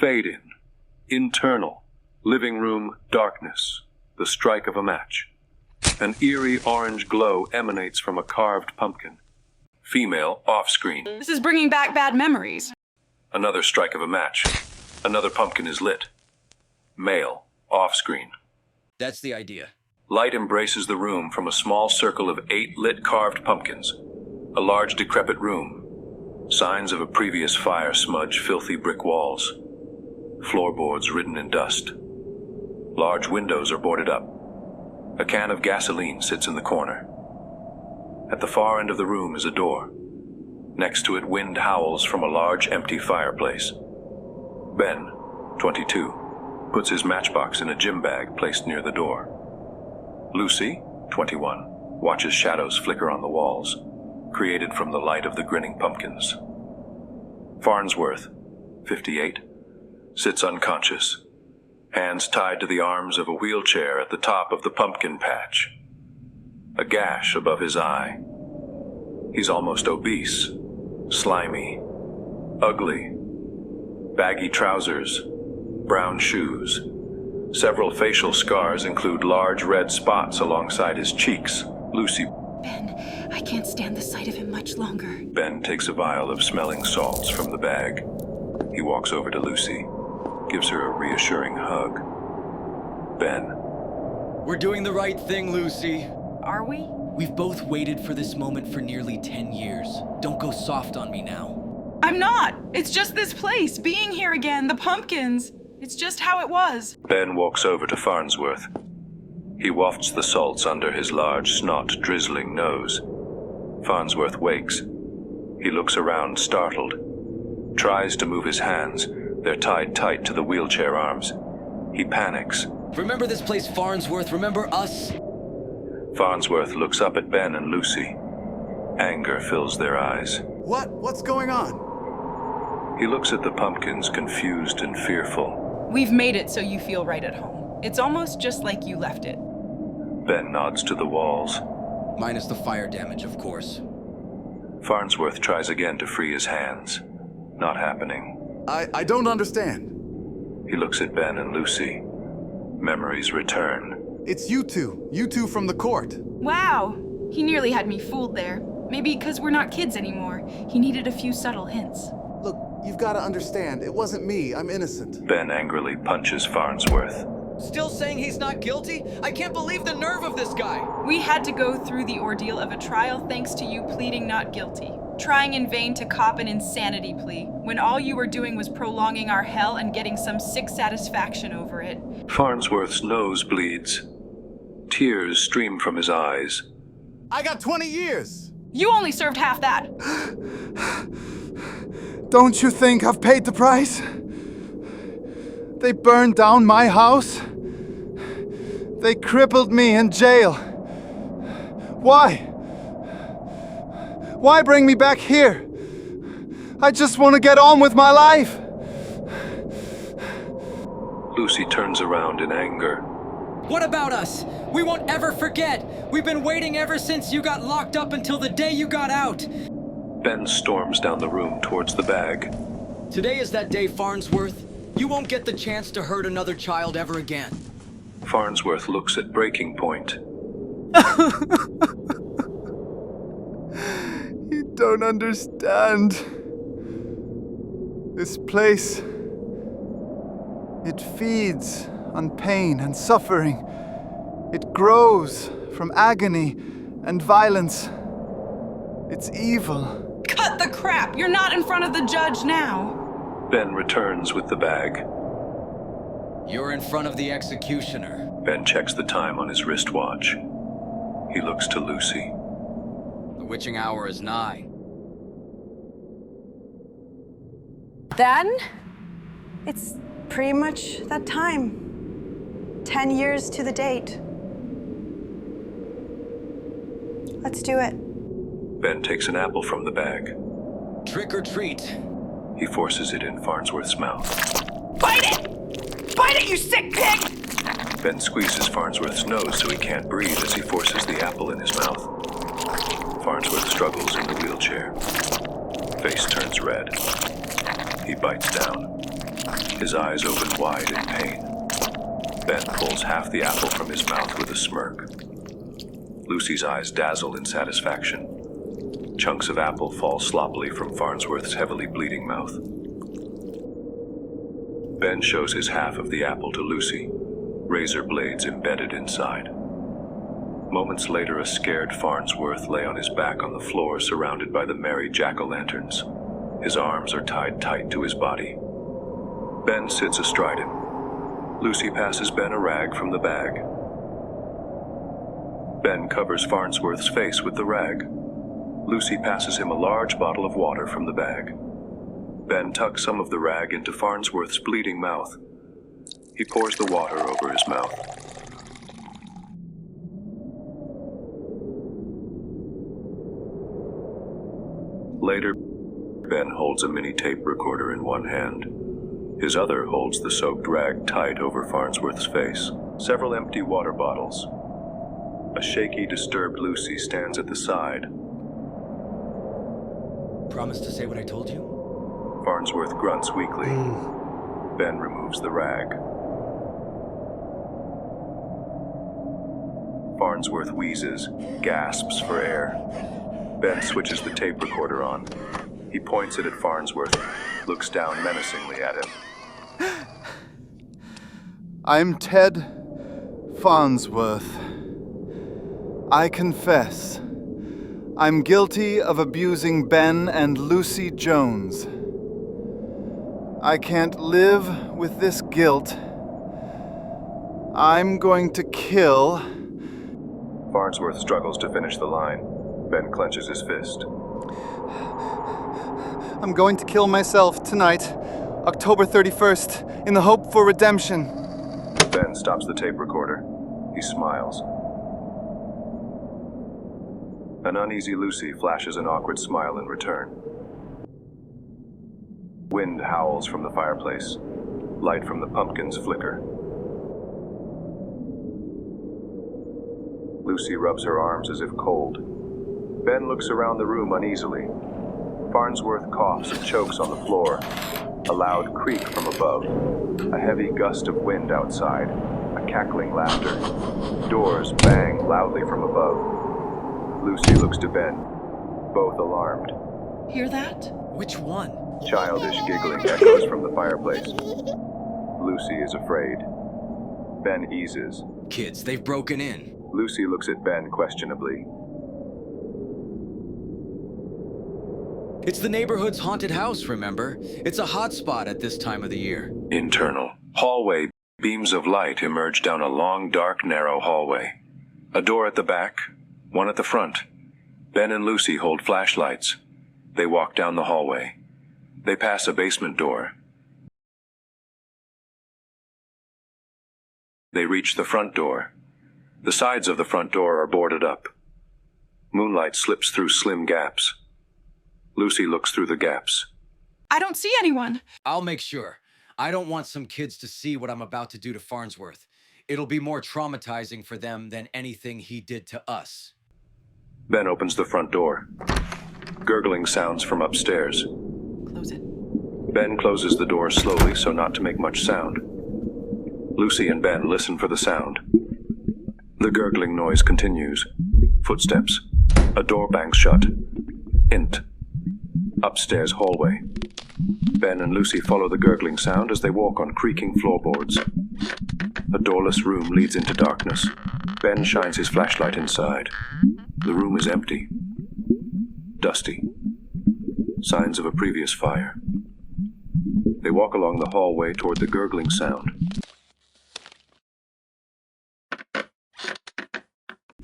Fade in. Internal. Living room darkness. The strike of a match. An eerie orange glow emanates from a carved pumpkin. Female off-screen. This is bringing back bad memories. Another strike of a match. Another pumpkin is lit. Male off-screen. That's the idea. Light embraces the room from a small circle of 8 lit carved pumpkins. A large decrepit room. Signs of a previous fire smudge filthy brick walls. Floorboards ridden in dust. Large windows are boarded up. A can of gasoline sits in the corner. At the far end of the room is a door. Next to it, wind howls from a large empty fireplace. Ben, 22, puts his matchbox in a gym bag placed near the door. Lucy, 21, watches shadows flicker on the walls, created from the light of the grinning pumpkins. Farnsworth, 58, sits unconscious, hands tied to the arms of a wheelchair at the top of the pumpkin patch. A gash above his eye. He's almost obese, slimy, ugly. Baggy trousers, brown shoes. Several facial scars include large red spots alongside his cheeks. Lucy. Ben, I can't stand the sight of him much longer. Ben takes a vial of smelling salts from the bag. He walks over to Lucy, gives her a reassuring hug. Ben. We're doing the right thing, Lucy. Are we? We've both waited for this moment for nearly 10 years. Don't go soft on me now. I'm not. It's just this place, being here again, the pumpkins. It's just how it was. Ben walks over to Farnsworth. He wafts the salts under his large, snot-drizzling nose. Farnsworth wakes. He looks around, startled. Tries to move his hands. They're tied tight to the wheelchair arms. He panics. Remember this place, Farnsworth? Remember us? Farnsworth looks up at Ben and Lucy. Anger fills their eyes. What's going on? He looks at the pumpkins, confused and fearful. We've made it so you feel right at home. It's almost just like you left it. Ben nods to the walls. Minus the fire damage, of course. Farnsworth tries again to free his hands. Not happening. I don't understand. He looks at Ben and Lucy. Memories return. It's you two from the court. Wow, he nearly had me fooled there. Maybe because we're not kids anymore. He needed a few subtle hints. Look, you've got to understand, it wasn't me, I'm innocent. Ben angrily punches Farnsworth. Still saying he's not guilty? I can't believe the nerve of this guy! We had to go through the ordeal of a trial thanks to you pleading not guilty. Trying in vain to cop an insanity plea, when all you were doing was prolonging our hell and getting some sick satisfaction over it. Farnsworth's nose bleeds. Tears stream from his eyes. I got 20 years! You only served half that. Don't you think I've paid the price? They burned down my house. They crippled me in jail. Why? Why bring me back here? I just want to get on with my life. Lucy turns around in anger. What about us? We won't ever forget. We've been waiting ever since you got locked up until the day you got out. Ben storms down the room towards the bag. Today is that day, Farnsworth. You won't get the chance to hurt another child ever again. Farnsworth looks at breaking point. You don't understand. This place, it feeds on pain and suffering. It grows from agony and violence. It's evil. Cut the crap! You're not in front of the judge now. Ben returns with the bag. You're in front of the executioner. Ben checks the time on his wristwatch. He looks to Lucy. The witching hour is nigh. Then, it's pretty much that time. 10 years to the date. Let's do it. Ben takes an apple from the bag. Trick or treat. He forces it in Farnsworth's mouth. Bite it! Bite it, you sick pig! Ben squeezes Farnsworth's nose so he can't breathe as he forces the apple in his mouth. Farnsworth struggles in the wheelchair. Face turns red. He bites down. his eyes open wide in pain. Ben pulls half the apple from his mouth with a smirk. Lucy's eyes dazzle in satisfaction. Chunks of apple fall sloppily from Farnsworth's heavily bleeding mouth. Ben shows his half of the apple to Lucy, razor blades embedded inside. Moments later, a scared Farnsworth lay on his back on the floor, surrounded by the merry jack-o'-lanterns. His arms are tied tight to his body. Ben sits astride him. Lucy passes Ben a rag from the bag. Ben covers Farnsworth's face with the rag. Lucy passes him a large bottle of water from the bag. Ben tucks some of the rag into Farnsworth's bleeding mouth. He pours the water over his mouth. Later, Ben holds a mini tape recorder in one hand. His other holds the soaked rag tight over Farnsworth's face. Several empty water bottles. A shaky, disturbed Lucy stands at the side. Promise to say what I told you? Farnsworth grunts weakly. Ben removes the rag. Farnsworth wheezes, gasps for air. Ben switches the tape recorder on. He points it at Farnsworth, looks down menacingly at him. I'm Ted Farnsworth. I confess, I'm guilty of abusing Ben and Lucy Jones. I can't live with this guilt. I'm going to kill... Farnsworth struggles to finish the line. Ben clenches his fist. I'm going to kill myself tonight, October 31st, in the hope for redemption. Ben stops the tape recorder. He smiles. An uneasy Lucy flashes an awkward smile in return. Wind howls from the fireplace. Light from the pumpkins flicker. Lucy rubs her arms as if cold. Ben looks around the room uneasily. Farnsworth coughs and chokes on the floor. A loud creak from above. A heavy gust of wind outside. A cackling laughter. Doors bang loudly from above. Lucy looks to Ben, both alarmed. Hear that? Which one? Childish giggling echoes from the fireplace. Lucy is afraid. Ben eases. Kids, they've broken in. Lucy looks at Ben questionably. It's the neighborhood's haunted house, remember? It's a hot spot at this time of the year. Internal. Hallway. Beams of light emerge down a long, dark, narrow hallway. A door at the back, one at the front. Ben and Lucy hold flashlights. They walk down the hallway. They pass a basement door. They reach the front door. The sides of the front door are boarded up. Moonlight slips through slim gaps. Lucy looks through the gaps. I don't see anyone. I'll make sure. I don't want some kids to see what I'm about to do to Farnsworth. It'll be more traumatizing for them than anything he did to us. Ben opens the front door. Gurgling sounds from upstairs. Close it. Ben closes the door slowly so not to make much sound. Lucy and Ben listen for the sound. The gurgling noise continues. Footsteps. A door bangs shut. Int. Upstairs hallway. Ben and Lucy follow the gurgling sound as they walk on creaking floorboards. A doorless room leads into darkness. Ben shines his flashlight inside. The room is empty. Dusty. Signs of a previous fire. They walk along the hallway toward the gurgling sound.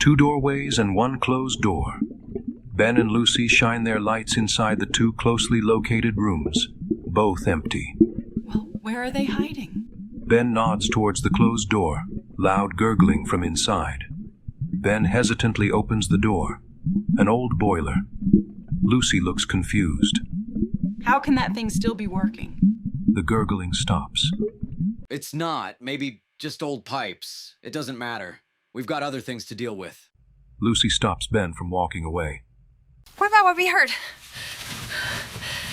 2 doorways and 1 closed door. Ben and Lucy shine their lights inside the 2 closely located rooms, both empty. Well, where are they hiding? Ben nods towards the closed door, loud gurgling from inside. Ben hesitantly opens the door. An old boiler. Lucy looks confused. How can that thing still be working? The gurgling stops. It's not. Maybe just old pipes. It doesn't matter. We've got other things to deal with. Lucy stops Ben from walking away. What about what we heard?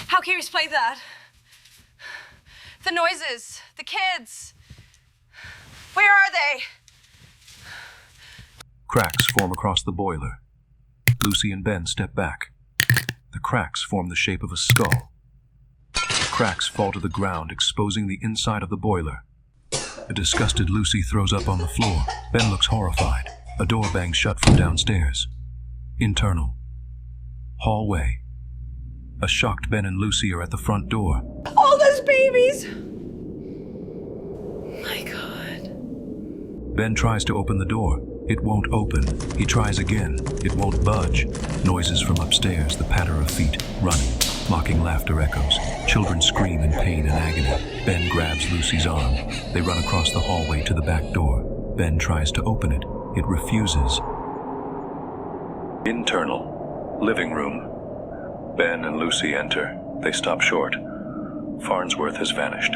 How can you explain that? The noises, the kids. Where are they? Cracks form across the boiler. Lucy and Ben step back. The cracks form the shape of a skull. The cracks fall to the ground, exposing the inside of the boiler. A disgusted Lucy throws up on the floor. Ben looks horrified. A door bangs shut from downstairs. Internal. Hallway. A shocked Ben and Lucy are at the front door. All those babies! My God. Ben tries to open the door. It won't open. He tries again. It won't budge. Noises from upstairs, the patter of feet, running. Mocking laughter echoes. Children scream in pain and agony. Ben grabs Lucy's arm. They run across the hallway to the back door. Ben tries to open it. It refuses. Internal. Living room. Ben and Lucy enter. They stop short. Farnsworth has vanished.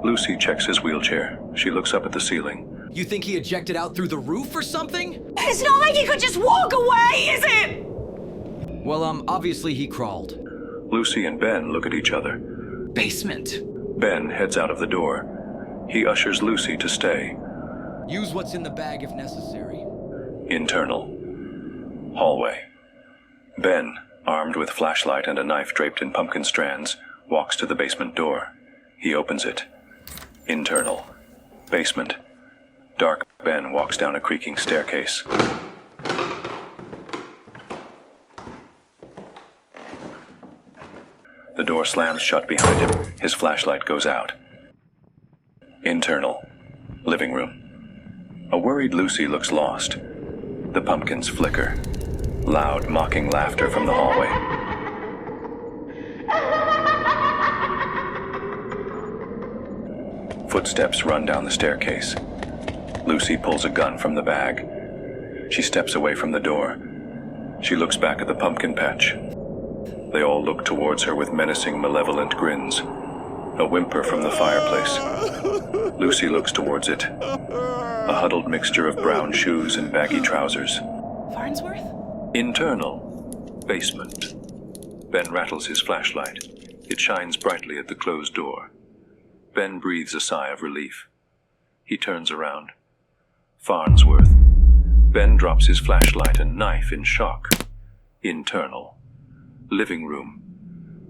Lucy checks his wheelchair. She looks up at the ceiling. You think he ejected out through the roof or something? It's not like he could just walk away, is it? Well, obviously he crawled. Lucy and Ben look at each other. Basement. Ben heads out of the door. He ushers Lucy to stay. Use what's in the bag if necessary. Internal. Hallway. Ben, armed with flashlight and a knife draped in pumpkin strands, walks to the basement door. He opens it. Internal. Basement. Dark Ben walks down a creaking staircase. The door slams shut behind him. His flashlight goes out. Internal. Living room. A worried Lucy looks lost. The pumpkins flicker. Loud, mocking laughter from the hallway. Footsteps run down the staircase. Lucy pulls a gun from the bag. She steps away from the door. She looks back at the pumpkin patch. They all look towards her with menacing, malevolent grins. A whimper from the fireplace. Lucy looks towards it. A huddled mixture of brown shoes and baggy trousers. Farnsworth? Internal. Basement. Ben rattles his flashlight. It shines brightly at the closed door. Ben breathes a sigh of relief. He turns around. Farnsworth. Ben drops his flashlight and knife in shock. Internal. Living room.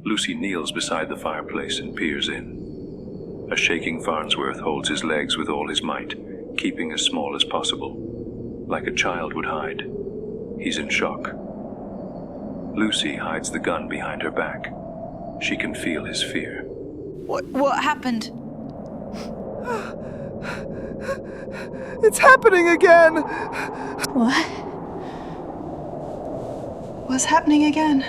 Lucy kneels beside the fireplace and peers in. A shaking Farnsworth holds his legs with all his might, keeping as small as possible. Like a child would hide. He's in shock. Lucy hides the gun behind her back. She can feel his fear. What happened? It's happening again! What? What's happening again?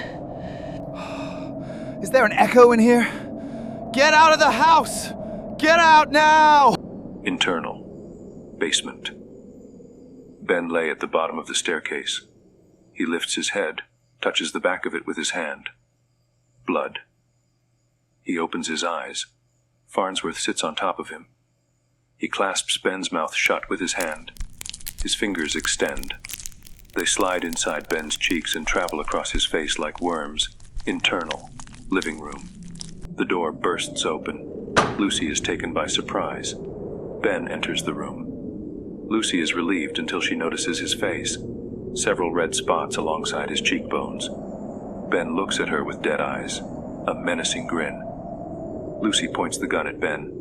Is there an echo in here? Get out of the house! Get out now! Internal. Basement. Ben lay at the bottom of the staircase. He lifts his head, touches the back of it with his hand. Blood. He opens his eyes. Farnsworth sits on top of him. He clasps Ben's mouth shut with his hand. His fingers extend. They slide inside Ben's cheeks and travel across his face like worms. Internal. Living room. The door bursts open. Lucy is taken by surprise. Ben enters the room. Lucy is relieved until she notices his face. Several red spots alongside his cheekbones. Ben looks at her with dead eyes. A menacing grin. Lucy points the gun at Ben.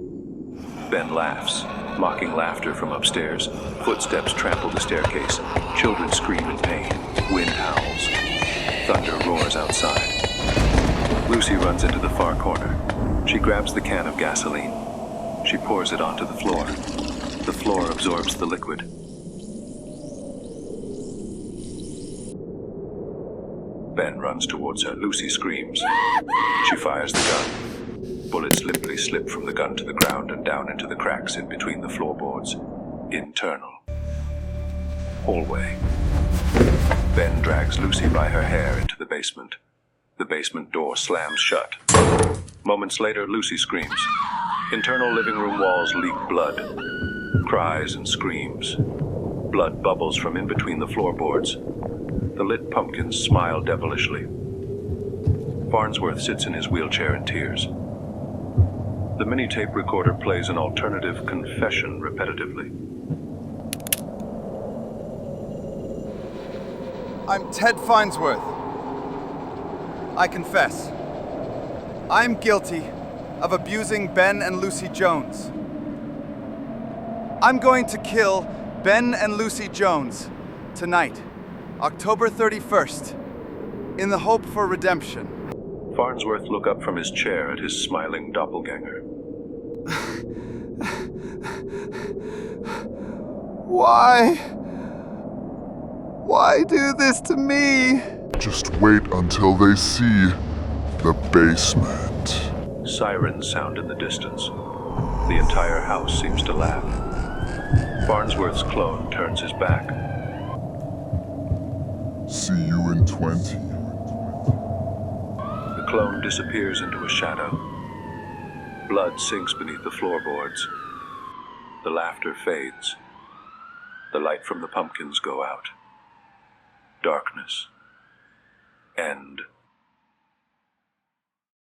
Ben laughs, mocking laughter from upstairs. Footsteps trample the staircase. Children scream in pain. Wind howls. Thunder roars outside. Lucy runs into the far corner. She grabs the can of gasoline. She pours it onto the floor. The floor absorbs the liquid. Ben runs towards her. Lucy screams. She fires the gun. Bullets limply slip from the gun to the ground and down into the cracks in between the floorboards. Internal. Hallway. Ben drags Lucy by her hair into the basement. The basement door slams shut. Moments later, Lucy screams. Internal living room walls leak blood. Cries and screams. Blood bubbles from in between the floorboards. The lit pumpkins smile devilishly. Farnsworth sits in his wheelchair in tears. The mini-tape recorder plays an alternative confession repetitively. I'm Ted Farnsworth. I confess. I'm guilty of abusing Ben and Lucy Jones. I'm going to kill Ben and Lucy Jones tonight, October 31st, in the hope for redemption. Farnsworth looked up from his chair at his smiling doppelganger. Why? Why do this to me? Just wait until they see the basement. Sirens sound in the distance. The entire house seems to laugh. Farnsworth's clone turns his back. See you in 20. The clone disappears into a shadow. Blood sinks beneath the floorboards. The laughter fades. The light from the pumpkins go out. Darkness. End.